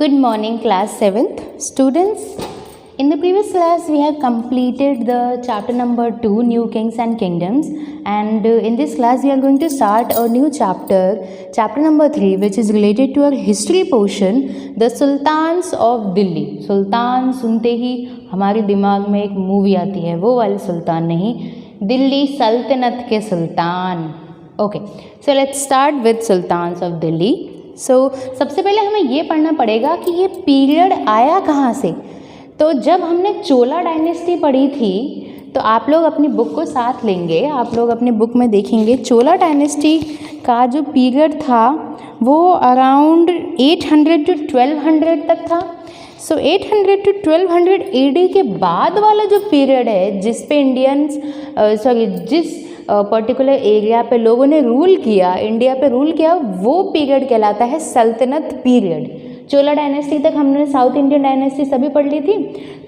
Good morning, class 7th students. In the previous class, we have completed the chapter number 2, New Kings and Kingdoms, and in this class, we are going to start a new chapter, chapter number 3, which is related to our history portion, the Sultans of Delhi. सुल्तान सुनते ही हमारे दिमाग में एक movie आती है, वो वाले सुल्तान नहीं, दिल्ली सल्तनत के सुल्तान. Okay, so let's start with Sultans of Delhi. सबसे पहले हमें ये पढ़ना पड़ेगा कि ये पीरियड आया कहाँ से. तो जब हमने चोला डायनेस्टी पढ़ी थी तो आप लोग अपनी बुक को साथ लेंगे, आप लोग अपनी बुक में देखेंगे चोला डायनेस्टी का जो पीरियड था वो अराउंड 800 to 1200 तक था. 800 to 1200 AD के बाद वाला जो पीरियड है जिस पे जिस पर्टिकुलर एरिया पे लोगों ने रूल किया, इंडिया पे रूल किया, वो पीरियड कहलाता है सल्तनत पीरियड. चोला डायनेस्टी तक हमने साउथ इंडियन डायनेस्टी सभी पढ़ ली थी.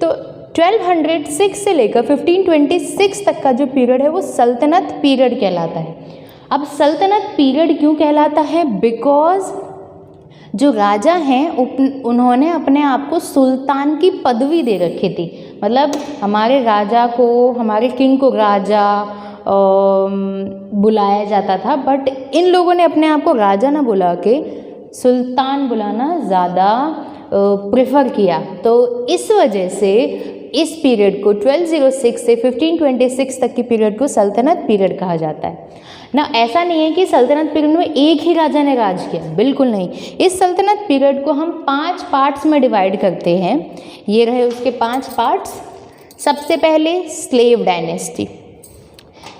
तो 1206 से लेकर 1526 तक का जो पीरियड है वो सल्तनत पीरियड कहलाता है. अब सल्तनत पीरियड क्यों कहलाता है? बिकॉज जो राजा हैं उन्होंने अपने आप को सुल्तान की पदवी दे रखी थी. मतलब हमारे राजा को, हमारे किंग को राजा बुलाया जाता था, बट इन लोगों ने अपने आप को राजा ना बुला के सुल्तान बुलाना ज़्यादा प्रेफर किया. तो इस वजह से इस पीरियड को 1206 से 1526 तक की पीरियड को सल्तनत पीरियड कहा जाता है ना. ऐसा नहीं है कि सल्तनत पीरियड में एक ही राजा ने राज किया, बिल्कुल नहीं. इस सल्तनत पीरियड को हम 5 पार्ट्स में डिवाइड करते हैं. ये रहे उसके 5 पार्ट्स. सबसे पहले स्लेव डायनेस्टी.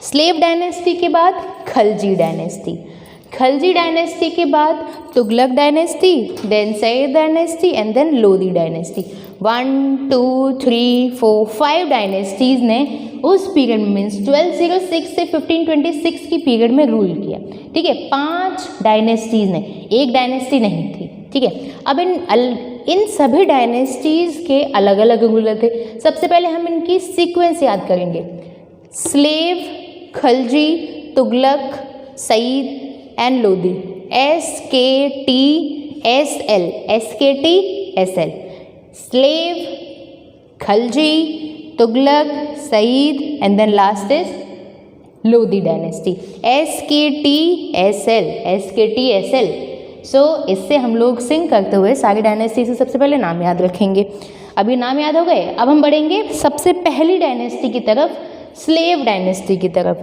स्लेव डायनेस्टी के बाद खलजी डायनेस्टी. खलजी डायनेस्टी के बाद Tughlaq dynasty, then Sayyid dynasty and then Lodhi dynasty. 1 2 3 4 5 dynasties ने उस पीरियड में मीन्स 1206 से 1526 की पीरियड में रूल किया. ठीक है, 5 डायनेस्टीज़ ने, एक डायनेस्टी नहीं थी. ठीक है, अब इन सभी डायनेस्टीज़ के अलग अलग रूलर थे. सबसे पहले हम इनकी सीक्वेंस याद करेंगे. Slave, Khalji, Tughlaq, Sayyid and Lodhi. SKTSL. Slave, Khalji, Tughlaq, Sayyid and then last is Lodhi dynasty. SKTSL. So इससे हम लोग सिंक करते हुए सारी डायनेस्टी से सबसे पहले नाम याद रखेंगे. अभी नाम याद हो गए, अब हम बढ़ेंगे सबसे पहली डायनेस्टी की तरफ, स्लेव डायनेस्टी की तरफ.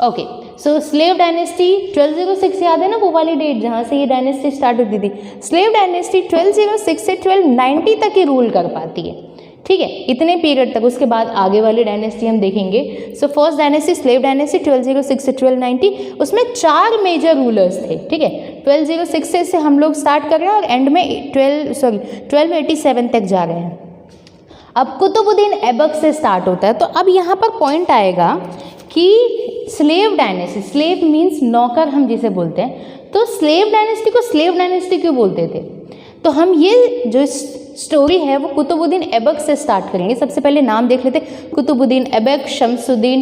ओके, सो स्लेव डायनेस्टी 1206 याद है ना, वो वाली डेट जहाँ से ये डायनेस्टी स्टार्ट होती थी. स्लेव डायनेस्टी 1206 से 1290 तक ही रूल कर पाती है. ठीक है, इतने पीरियड तक. उसके बाद आगे वाली डायनेस्टी हम देखेंगे. So first dynasty slave dynasty 1206 से 1290, उसमें 4 मेजर रूलर्स थे. ठीक है, 1206 से हम लोग स्टार्ट कर रहे हैं और एंड में 1287 तक जा रहे हैं. अब कुतुबुद्दीन ऐबक से स्टार्ट होता है. तो अब यहाँ पर पॉइंट आएगा कि स्लेव डायनेस्टी, स्लेव मीन्स नौकर हम जिसे बोलते हैं, तो स्लेव डायनेस्टी को स्लेव डायनेस्टी क्यों बोलते थे? तो हम ये जो स्टोरी है वो कुतुबुद्दीन ऐबक से स्टार्ट करेंगे. सबसे पहले नाम देख लेते. कुतुबुद्दीन ऐबक, शमसुद्दीन,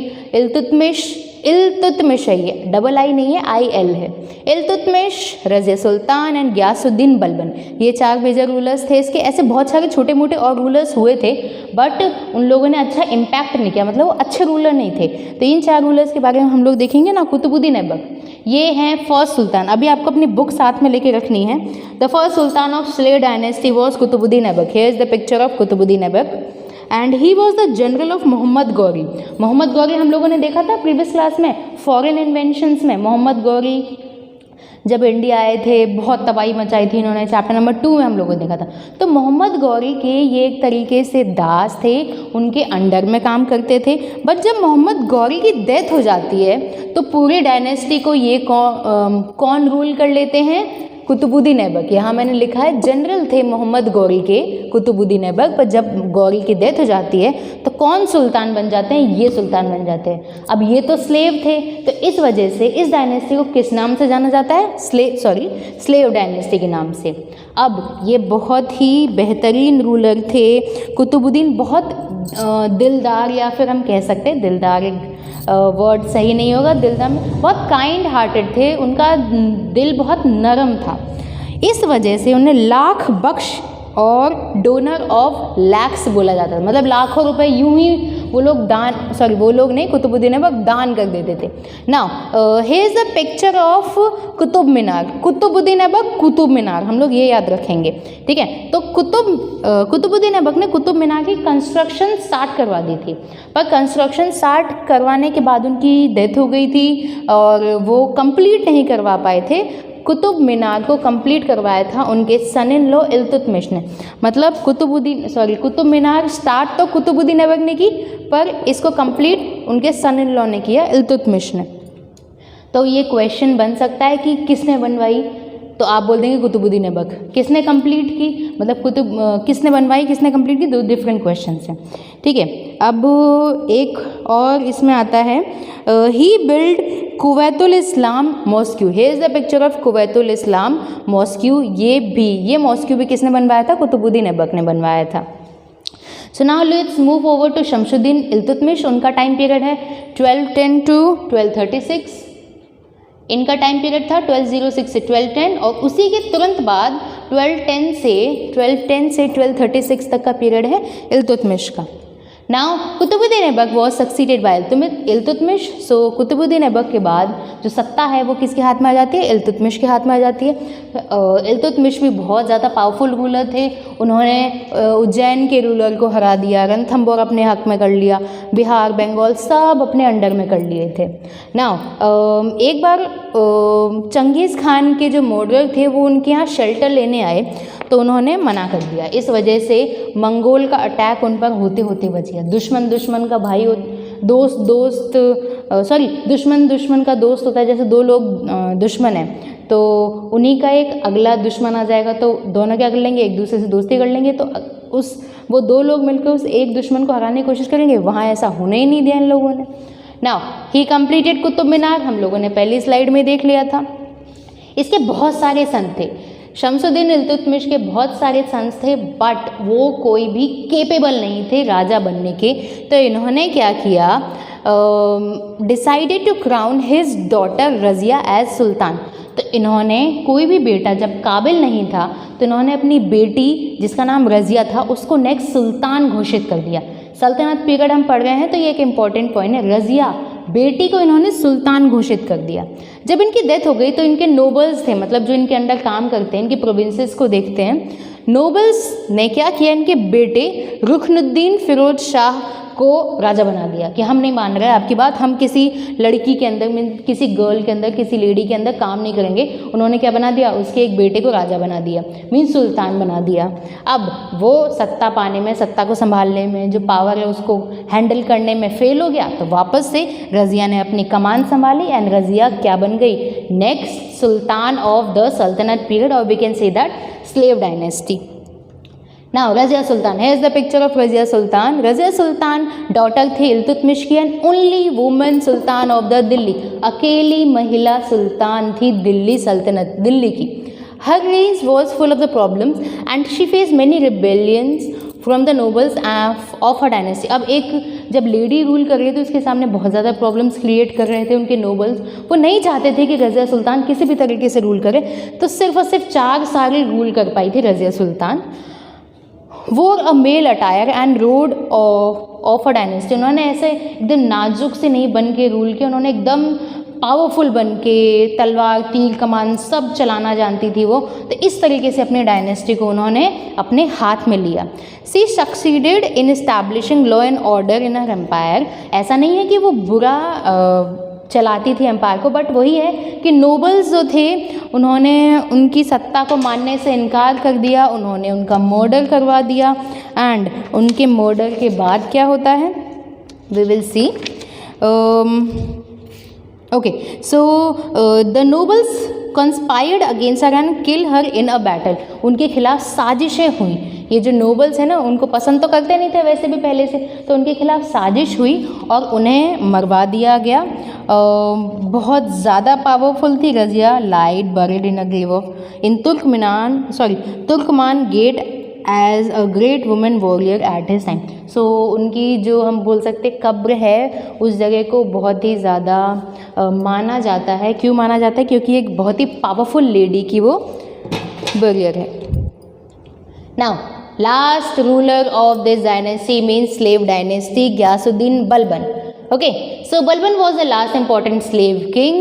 इल्तुतमिश है, ये डबल आई नहीं है, IL है. इल्तुतमिश, रज़िया सुल्तान एंड गियासुद्दीन बलबन, ये 4 मेजर रूलर्स थे. इसके ऐसे बहुत सारे छोटे मोटे और रूलर्स हुए थे, बट उन लोगों ने अच्छा इम्पैक्ट नहीं किया, मतलब वो अच्छे रूलर नहीं थे. तो इन 4 रूलर्स के बारे में हम लोग देखेंगे ना. कुतुबुद्दीन ऐबक ये हैं फर्स्ट सुल्तान. अभी आपको अपनी बुक साथ में लेके रखनी है. The first sultan of slave dynasty was Qutubuddin Aibak. Here is the picture of Qutubuddin Aibak and he was the general of Mohammad Ghori. Mohammad Ghori हम लोगों ने देखा था प्रीवियस क्लास में, फॉरेन इन्वेंशंस में. मोहम्मद गौरी जब इंडिया आए थे बहुत तबाही मचाई थी इन्होंने, चैप्टर नंबर 2 में हम लोगों ने देखा था. तो मोहम्मद गौरी के ये एक तरीके से दास थे, उनके अंडर में काम करते थे. बट जब मोहम्मद गौरी की डेथ हो जाती है तो पूरी डायनेस्टी को ये कौन रूल कर लेते हैं? कुतुबुद्दीन ऐबक. यहाँ मैंने लिखा है जनरल थे मोहम्मद गौरी के कुतुबुद्दीन ऐबक, पर जब गौरी की डेथ हो जाती है तो कौन सुल्तान बन जाते हैं? ये सुल्तान बन जाते हैं. अब ये तो स्लेव थे, तो इस वजह से इस डायनेस्टी को किस नाम से जाना जाता है? स्लेव डायनेस्टी के नाम से. अब ये बहुत ही बेहतरीन रूलर थे. कुतुबुद्दीन बहुत दिलदार, या फिर हम कह सकते हैं दिलदार एक वर्ड सही नहीं होगा, दिलदार बहुत काइंड हार्टेड थे. उनका दिल बहुत नरम था. इस वजह से उन्हें लाख बख्श और डोनर ऑफ लैक्स बोला जाता था, मतलब लाखों रुपए यूं ही वो लोग कुतुबुद्दीन ऐबक दान कर देते थे। Now here is the picture of Qutub Minar, Qutubuddin Aibak Qutub Minar, हम लोग ये याद रखेंगे, ठीक है। तो कुतुबुद्दीन ऐबक ने कुतुब मीनार की कंस्ट्रक्शन स्टार्ट करवा दी थी, पर कंस्ट्रक्शन स्टार्ट करवाने के बाद उनकी डेथ हो गई थी और वो कंप्लीट नहीं करवा पाए थे। कुतुब मीनार को कंप्लीट करवाया था उनके सन इन लॉ इल्तुतमिश ने, मतलब कुतुब मीनार स्टार्ट तो कुतुबुद्दीन ऐबक ने की, पर इसको कंप्लीट उनके सन इन लॉ ने किया, इल्तुतमिश ने। तो ये क्वेश्चन बन सकता है कि किसने बनवाई, तो आप बोल देंगे कुतुबुद्दीन ऐबक। किसने कंप्लीट की, मतलब किसने बनवाई, किसने कंप्लीट की, दो डिफरेंट क्वेश्चन हैं, ठीक है। अब एक और इसमें आता है, he build Quwwat ul Islam mosque, here is the picture of Quwwat ul Islam mosque. ये मॉस्क्यू भी किसने बनवाया था, कुतुबुद्दीन ऐबक ने बनवाया था। So now let's move over to Shamsuddin Iltutmish. उनका टाइम पीरियड है 1210 टू 1236, इनका टाइम पीरियड था 1206 से 1210, और उसी के तुरंत बाद 1210 से 1236 तक का पीरियड है इल्तुतमिश का। Now Qutubuddin Aibak was succeeded by Iltutmish. So Qutubuddin Aibak के बाद जो सत्ता है वो किसके हाथ में आ जाती है, इल्तुतमिश के हाथ में आ जाती है। इल्तुतमिश भी बहुत ज़्यादा पावरफुल रूलर थे, उन्होंने उज्जैन के रूलर को हरा दिया, रणथंबोर अपने हक में कर लिया, बिहार बंगाल सब अपने अंडर में कर लिए थे। नाउ एक बार चंगेज़ खान के जो मॉडलर थे वो उनके यहाँ शेल्टर लेने आए, तो उन्होंने मना कर दिया। इस वजह से मंगोल का अटैक उन पर होते होते बच गया। दुश्मन का भाई दुश्मन का दोस्त होता है, जैसे दो लोग दुश्मन हैं तो उन्हीं का एक अगला दुश्मन आ जाएगा, तो दोनों क्या कर लेंगे, एक दूसरे से दोस्ती कर लेंगे, तो वो दो लोग मिलकर उस एक दुश्मन को हराने की कोशिश करेंगे। वहाँ ऐसा होने ही नहीं दिया इन लोगों ने। Now he completed Qutub Minar, हम लोगों ने पहली स्लाइड में देख लिया था। इसके बहुत सारे सन थे, शमसुद्दीन इल्तुतमिश के बहुत सारे सन्स थे, बट वो कोई भी केपेबल नहीं थे राजा बनने के। तो इन्होंने क्या किया, decided to crown his daughter Razia as sultan. तो इन्होंने कोई भी बेटा जब काबिल नहीं था तो इन्होंने अपनी बेटी जिसका नाम रज़िया था उसको नेक्स्ट सुल्तान घोषित कर दिया। सल्तनत पीरियड हम पढ़ रहे हैं तो ये एक इम्पॉर्टेंट पॉइंट है, रज़िया बेटी को इन्होंने सुल्तान घोषित कर दिया। जब इनकी डेथ हो गई तो इनके नोबल्स थे, मतलब जो इनके अंडर काम करते हैं, इनकी प्रोविंसेस को देखते हैं। नोबल्स ने क्या किया, इनके बेटे रुकनुद्दीन फिरोज शाह को राजा बना दिया कि हम नहीं मान रहे आपकी बात, हम किसी लड़की के अंदर, किसी गर्ल के अंदर, किसी लेडी के अंदर काम नहीं करेंगे। उन्होंने क्या बना दिया, उसके एक बेटे को राजा बना दिया, मीन्स सुल्तान बना दिया। अब वो सत्ता पाने में, सत्ता को संभालने में, जो पावर है उसको हैंडल करने में फेल हो गया, तो वापस से रज़िया ने अपनी कमान संभाली एंड रज़िया क्या बन गई, next sultan of the saltanat period, और we can say that slave dynasty. Now Razia Sultan, here is the picture of Razia Sultan. Razia Sultan daughter थी इल्तुतमिश की and only woman sultan of the Delhi, अकेली महिला सुल्तान थी दिल्ली सल्तनत, दिल्ली की। हर रेंज was full of the problems and she face many rebellions from the nobles of her dynasty. अब एक जब लेडी रूल कर रही थी उसके सामने बहुत ज़्यादा प्रॉब्लम्स क्रिएट कर रहे थे उनके नोबल्स। वो नहीं चाहते थे कि रज़िया सुल्तान किसी भी तरीके से रूल करे, तो सिर्फ और सिर्फ 4 साल रूल कर पाई थी Razia Sultan. Wore a male attire and rode of a dynasty, उन्होंने ऐसे एकदम नाजुक से नहीं बन के रूल किया, उन्होंने एकदम पावरफुल बन के तलवार, तीर, कमान सब चलाना जानती थी वो। तो इस तरीके से अपने डायनेस्टी को उन्होंने अपने हाथ में लिया। She succeeded in establishing law and order in her empire. ऐसा नहीं है कि वो बुरा चलाती थी एम्पायर को, बट वही है कि नोबल्स जो थे उन्होंने उनकी सत्ता को मानने से इनकार कर दिया, उन्होंने उनका मर्डर करवा दिया एंड उनके मर्डर के बाद क्या होता है we will see. Okay, so the nobles conspired against her and kill her in a battle. उनके खिलाफ साजिशें हुई। ये जो नोबल्स हैं ना, उनको पसंद तो करते नहीं थे वैसे भी पहले से, तो उनके खिलाफ साजिश हुई और उन्हें मरवा दिया गया। बहुत ज़्यादा पावरफुल थी Razia, laid buried in a grave of in Turkman gate as a great women warrior at his time. So उनकी जो हम बोल सकते कब्र है उस जगह को बहुत ही ज़्यादा माना जाता है। क्यों माना जाता है? क्योंकि एक बहुत ही पावरफुल लेडी की वो बैरियर है। Now last ruler of this dynasty means slave dynasty, Ghiyasuddin Balban. Okay, so Balban was the last important slave king,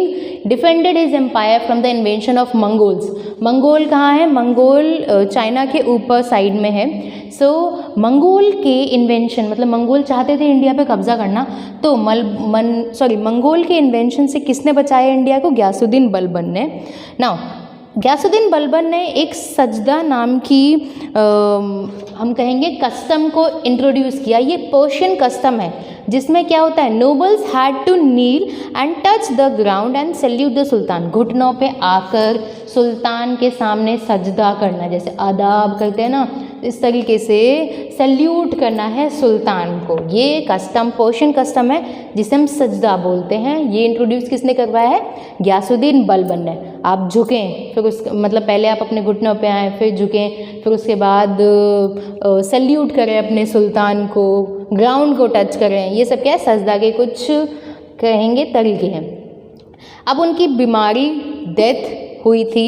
defended his empire from the invasion of Mongols. Mongol कहाँ है? मंगोल चाइना के ऊपर side में है। सो Mongol के invention, मतलब Mongol चाहते थे इंडिया पे कब्जा करना, तो मंगोल के इन्वेंशन से किसने बचाया इंडिया को? गियासुद्दीन बलबन ने। नाउ गियासुद्दीन बलबन ने एक सजदा नाम की हम कहेंगे कस्टम को इंट्रोड्यूस किया। ये पर्शियन कस्टम है जिसमें क्या होता है, nobles had to kneel and touch the ground and salute the sultan. घुटनों पे आकर सुल्तान के सामने सजदा करना, जैसे आदाब करते हैं ना, इस तरीके से सल्यूट करना है सुल्तान को। ये कस्टम पर्शियन कस्टम है जिसे हम सजदा बोलते हैं। ये इंट्रोड्यूस किसने करवाया है? गियासुद्दीन बलबन ने। आप झुकें, फिर उस मतलब पहले आप अपने घुटनों पे आएँ, फिर झुकें, फिर उसके बाद सल्यूट करें अपने सुल्तान को, ग्राउंड को टच करें। ये सब क्या है? सजदा के कुछ कहेंगे तरीके हैं। अब उनकी बीमारी डेथ हुई थी,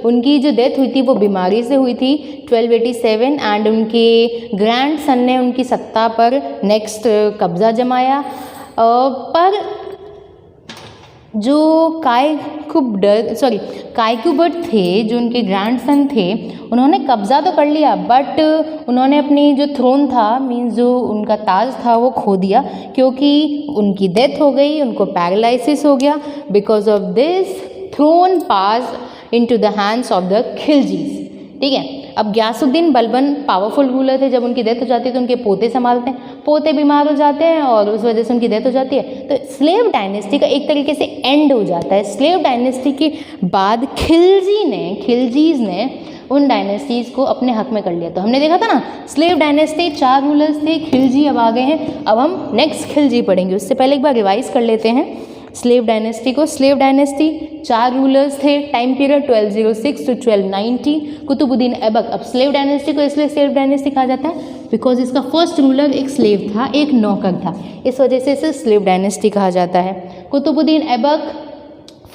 उनकी जो डेथ हुई थी वो बीमारी से हुई थी 1287 एंड उनके ग्रैंड सन ने उनकी सत्ता पर नेक्स्ट कब्ज़ा जमाया। पर जो कायकुबड थे, जो उनके ग्रैंड सन थे, उन्होंने कब्ज़ा तो कर लिया, बट उन्होंने अपनी जो थ्रोन था, मीन्स जो उनका ताज था, वो खो दिया क्योंकि उनकी डेथ हो गई, उनको पैरालिसिस हो गया। Because of this throne pass into the hands of the Khiljis. ठीक है, अब गियासुद्दीन बलबन पावरफुल रूलर थे। जब उनकी डेथ हो जाती है तो उनके पोते संभालते हैं, पोते बीमार हो जाते हैं और उस वजह से उनकी डेथ हो जाती है। तो स्लेव डायनेस्टी का एक तरीके से एंड हो जाता है। स्लेव डायनेस्टी के बाद खिलजीज ने उन डायनेस्टीज़ को अपने हक में कर लिया। तो हमने देखा था ना, स्लेव डायनेस्टी 4 रूलर्स थे, खिलजी अब आ गए हैं। अब हम नेक्स्ट खिलजी पढ़ेंगे, उससे पहले एक बार रिवाइज कर लेते हैं स्लेव डायनेस्टी को। स्लेव डायनेस्टी 4 रूलर्स थे, टाइम पीरियड 1206 टू 1290। कुतुब-उद-दीन ऐबक। अब स्लेव डायनेस्टी को इसलिए स्लेव डायनेस्टी कहा जाता है बिकॉज इसका फर्स्ट रूलर एक स्लेव था, एक नौकर था, इस वजह से इसे स्लेव डायनेस्टी कहा जाता है। कुतुब-उद-दिन ऐबक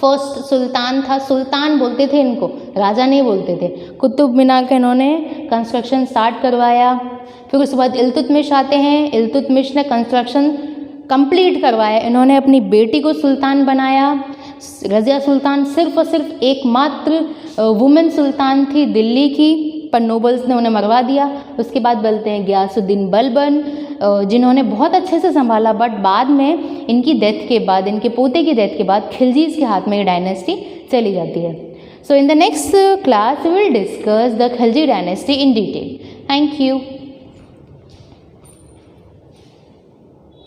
फर्स्ट सुल्तान था, सुल्तान बोलते थे इनको, राजा नहीं बोलते थे। कुतुब मीनार का इन्होंने कंस्ट्रक्शन स्टार्ट करवाया। फिर उसके बाद इल्तुतमिश आते हैं, इल्तुतमिश ने कंस्ट्रक्शन कंप्लीट करवाया। इन्होंने अपनी बेटी को सुल्तान बनाया। रज़िया सुल्तान सिर्फ और सिर्फ एकमात्र वुमेन सुल्तान थी दिल्ली की, पर नोबल्स ने उन्हें मरवा दिया। उसके बाद बोलते हैं गियासुद्दीन बलबन, जिन्होंने बहुत अच्छे से संभाला, बट बाद में इनकी डेथ के बाद, इनके पोते की डेथ के बाद खिलजीज के हाथ में ये डायनेस्टी चली जाती है। So in the next class we will discuss the Khilji dynasty in detail. Thank you.